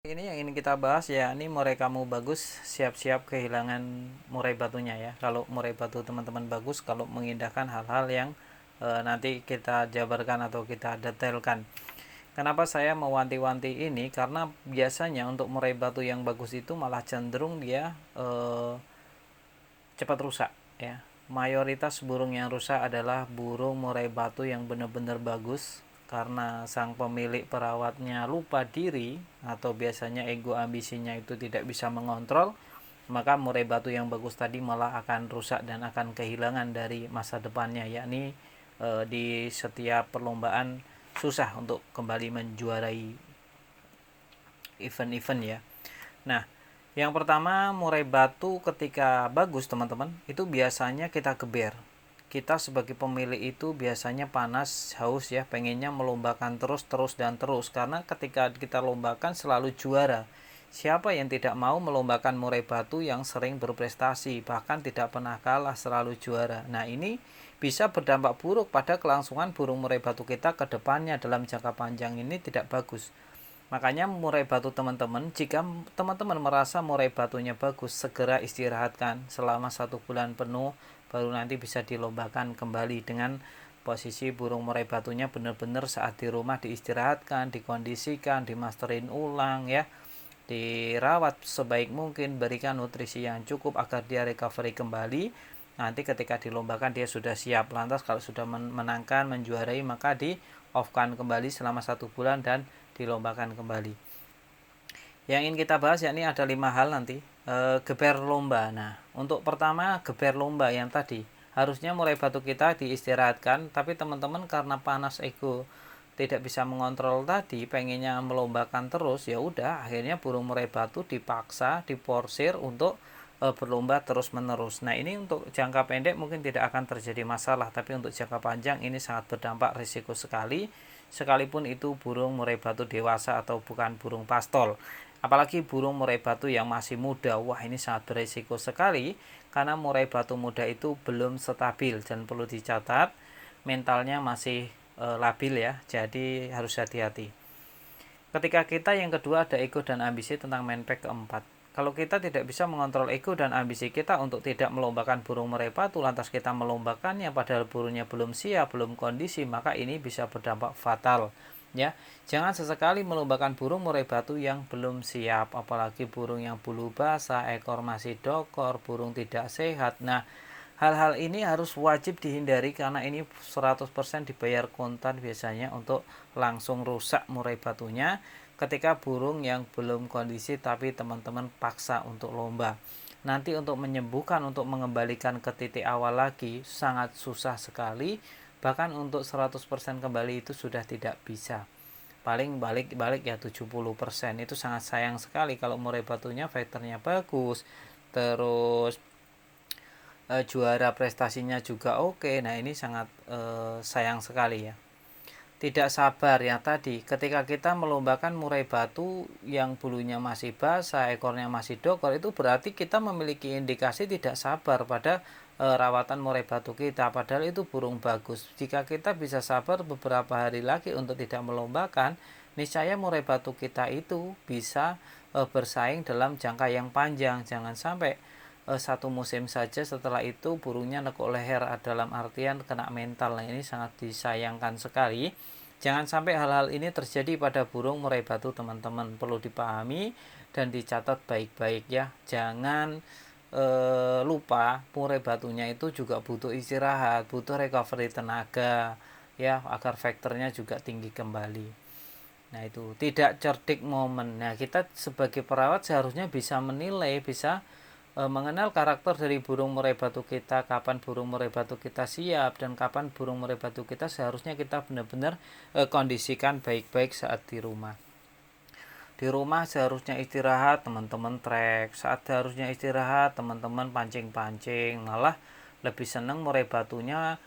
Ini yang ingin kita bahas ya, ini murai kamu bagus, siap-siap kehilangan murai batunya ya. Kalau murai batu teman-teman bagus, kalau mengindahkan hal-hal yang nanti kita jabarkan atau kita detailkan. Kenapa saya mewanti-wanti ini? Karena biasanya untuk murai batu yang bagus itu malah cenderung dia cepat rusak ya. Mayoritas burung yang rusak adalah burung murai batu yang benar-benar bagus, karena sang pemilik perawatnya lupa diri atau biasanya ego ambisinya itu tidak bisa mengontrol, maka murai batu yang bagus tadi malah akan rusak dan akan kehilangan dari masa depannya, yakni di setiap perlombaan susah untuk kembali menjuarai event-event ya. Nah, yang pertama, murai batu ketika bagus teman-teman, itu biasanya kita geber. Kita sebagai pemilik itu biasanya panas, haus ya, pengennya melombakan terus dan terus. Karena ketika kita lombakan selalu juara. Siapa yang tidak mau melombakan murai batu yang sering berprestasi, bahkan tidak pernah kalah, selalu juara. Nah, ini bisa berdampak buruk pada kelangsungan burung murai batu kita ke depannya dalam jangka panjang, ini tidak bagus. Makanya murai batu teman-teman, jika teman-teman merasa murai batunya bagus, segera istirahatkan selama 1 bulan penuh, baru nanti bisa dilombakan kembali dengan posisi burung murai batunya benar-benar saat di rumah diistirahatkan, dikondisikan, dimasterin ulang ya, dirawat sebaik mungkin, berikan nutrisi yang cukup agar dia recovery kembali. Nanti ketika dilombakan dia sudah siap. Lantas kalau sudah menangkan, menjuarai, maka di off-kan kembali selama 1 bulan dan dilombakan kembali. Yang ingin kita bahas yakni ada 5 hal nanti. Geber lomba. Nah, untuk pertama geber lomba yang tadi, harusnya murai batu kita diistirahatkan, tapi teman-teman karena panas ego tidak bisa mengontrol tadi, pengennya melombakan terus, ya udah akhirnya burung murai batu dipaksa, diporsir untuk berlomba terus menerus. Nah, ini untuk jangka pendek mungkin tidak akan terjadi masalah, tapi untuk jangka panjang ini sangat berdampak risiko sekali, sekalipun itu burung murai batu dewasa atau bukan burung pastol. Apalagi burung murai batu yang masih muda, wah ini sangat berisiko sekali, karena murai batu muda itu belum stabil dan perlu dicatat mentalnya masih labil ya, jadi harus hati-hati. Ketika kita yang kedua ada ego dan ambisi tentang menpek keempat. Kalau kita tidak bisa mengontrol ego dan ambisi kita untuk tidak melombakan burung murai batu, lantas kita melombakannya padahal burungnya belum siap, belum kondisi, maka ini bisa berdampak fatal. Ya, jangan sesekali melombakan burung murai batu yang belum siap, apalagi burung yang bulu basah, ekor masih dokor, burung tidak sehat. Nah, hal-hal ini harus wajib dihindari karena ini 100% dibayar kontan biasanya untuk langsung rusak murai batunya ketika burung yang belum kondisi tapi teman-teman paksa untuk lomba. Nanti untuk menyembuhkan, untuk mengembalikan ke titik awal lagi sangat susah sekali, bahkan untuk 100% kembali itu sudah tidak bisa. Paling balik ya 70%. Itu sangat sayang sekali kalau murai batunya fighternya bagus, terus juara prestasinya juga oke. Nah, ini sangat sayang sekali ya. Tidak sabar ya tadi, ketika kita melombakan murai batu yang bulunya masih basah, ekornya masih dokor, itu berarti kita memiliki indikasi tidak sabar pada rawatan murai batu kita, padahal itu burung bagus. Jika kita bisa sabar beberapa hari lagi untuk tidak melombakan, niscaya murai batu kita itu bisa bersaing dalam jangka yang panjang. Jangan sampai 1 musim saja setelah itu burungnya nekuk leher, dalam artian kena mental. Nah, ini sangat disayangkan sekali. Jangan sampai hal-hal ini terjadi pada burung murai batu teman-teman, perlu dipahami dan dicatat baik-baik ya. Jangan lupa murai batunya itu juga butuh istirahat, butuh recovery tenaga ya, agar faktornya juga tinggi kembali. Nah, itu tidak cerdik momen. Nah, kita sebagai perawat seharusnya bisa menilai, bisa mengenal karakter dari burung murai batu kita, kapan burung murai batu kita siap dan kapan burung murai batu kita seharusnya kita benar-benar kondisikan baik-baik saat di rumah. Di rumah seharusnya istirahat, teman-teman trek. Saat seharusnya istirahat, teman-teman pancing-pancing. Malah lebih seneng murai batunya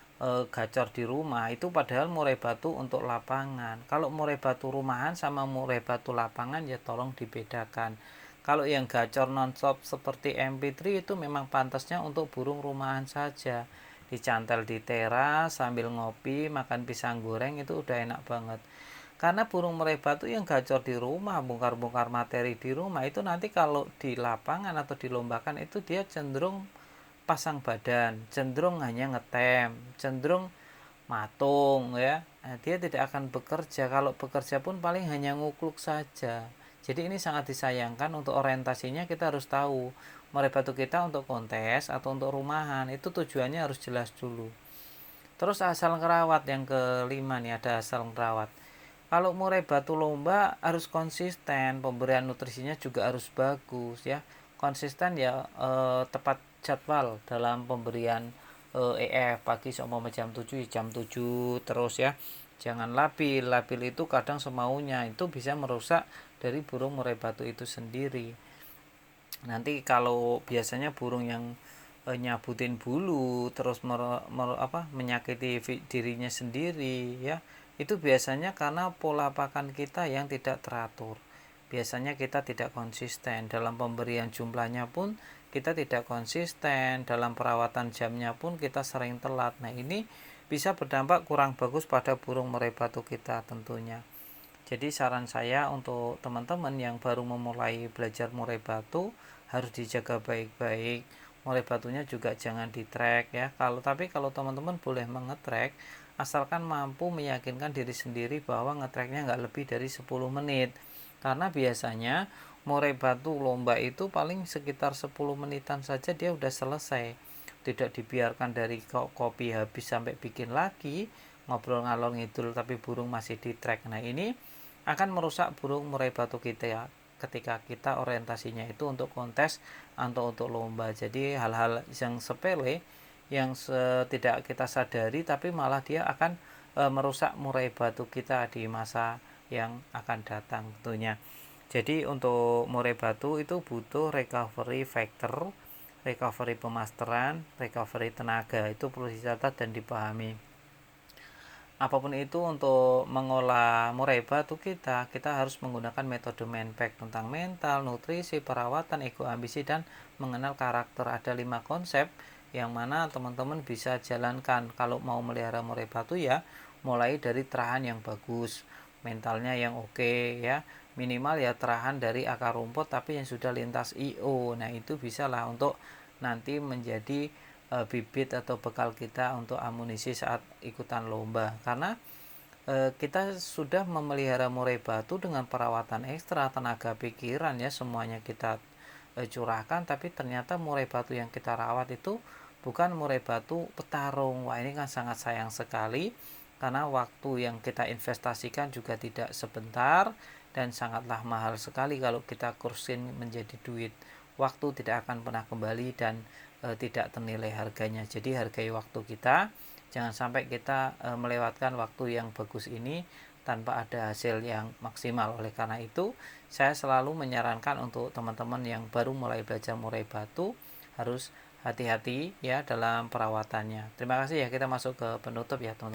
gacor di rumah. Itu padahal murai batu untuk lapangan. Kalau murai batu rumahan sama murai batu lapangan ya tolong dibedakan. Kalau yang gacor nonstop seperti MP3 itu memang pantasnya untuk burung rumahan saja. Dicantel di teras sambil ngopi, makan pisang goreng, itu udah enak banget. Karena burung murai batu yang gacor di rumah, bongkar-bongkar materi di rumah, itu nanti kalau di lapangan atau dilombakan itu dia cenderung pasang badan, cenderung hanya ngetem, cenderung matung ya. Nah, dia tidak akan bekerja. Kalau bekerja pun paling hanya ngukluk saja. Jadi ini sangat disayangkan. Untuk orientasinya kita harus tahu murai batu kita untuk kontes atau untuk rumahan itu tujuannya harus jelas dulu. Terus asal ngerawat yang kelima nih, ada asal ngerawat. Kalau murai batu lomba harus konsisten, pemberian nutrisinya juga harus bagus ya. Konsisten ya, tepat jadwal dalam pemberian EF pagi seumpama jam 7 jam 7 terus ya. Jangan labil, labil itu kadang semaunya, itu bisa merusak dari burung murai batu itu sendiri. Nanti kalau biasanya burung yang nyabutin bulu terus menyakiti dirinya sendiri ya, itu biasanya karena pola pakan kita yang tidak teratur. Biasanya kita tidak konsisten dalam pemberian jumlahnya pun, kita tidak konsisten dalam perawatan jamnya pun kita sering telat. Nah, ini bisa berdampak kurang bagus pada burung murai batu kita tentunya. Jadi saran saya untuk teman-teman yang baru memulai belajar murai batu harus dijaga baik-baik. Murai batunya juga jangan di-track ya. Kalau teman-teman boleh mengetrack, asalkan mampu meyakinkan diri sendiri bahwa ngetracknya nggak lebih dari 10 menit. Karena biasanya murai batu lomba itu paling sekitar 10 menitan saja dia udah selesai. Tidak dibiarkan dari kopi habis sampai bikin lagi, ngobrol ngalor ngidul tapi burung masih di-track. Nah, ini akan merusak burung murai batu kita ya, ketika kita orientasinya itu untuk kontes atau untuk lomba. Jadi hal-hal yang sepele yang tidak kita sadari tapi malah dia akan merusak murai batu kita di masa yang akan datang tentunya. Jadi untuk murai batu itu butuh recovery factor, recovery pemasteran, recovery tenaga, itu perlu dicatat dan dipahami. Apapun itu, untuk mengolah murai batu kita harus menggunakan metode Manpack tentang mental, nutrisi, perawatan, ego, ambisi, dan mengenal karakter. Ada 5 konsep yang mana teman-teman bisa jalankan kalau mau melihara murai batu ya. Mulai dari terahan yang bagus, mentalnya yang oke ya, minimal ya terahan dari akar rumput tapi yang sudah lintas IO. Nah, itu bisa lah untuk nanti menjadi bibit atau bekal kita untuk amunisi saat ikutan lomba. Karena kita sudah memelihara murai batu dengan perawatan ekstra, tenaga pikiran ya, semuanya kita curahkan, tapi ternyata murai batu yang kita rawat itu bukan murai batu petarung. Wah, ini kan sangat sayang sekali, karena waktu yang kita investasikan juga tidak sebentar dan sangatlah mahal sekali. Kalau kita kursin menjadi duit, waktu tidak akan pernah kembali dan tidak ternilai harganya. Jadi hargai waktu kita, jangan sampai kita melewatkan waktu yang bagus ini tanpa ada hasil yang maksimal. Oleh karena itu, saya selalu menyarankan untuk teman-teman yang baru mulai belajar murai batu harus hati-hati ya dalam perawatannya. Terima kasih ya, kita masuk ke penutup ya teman-teman.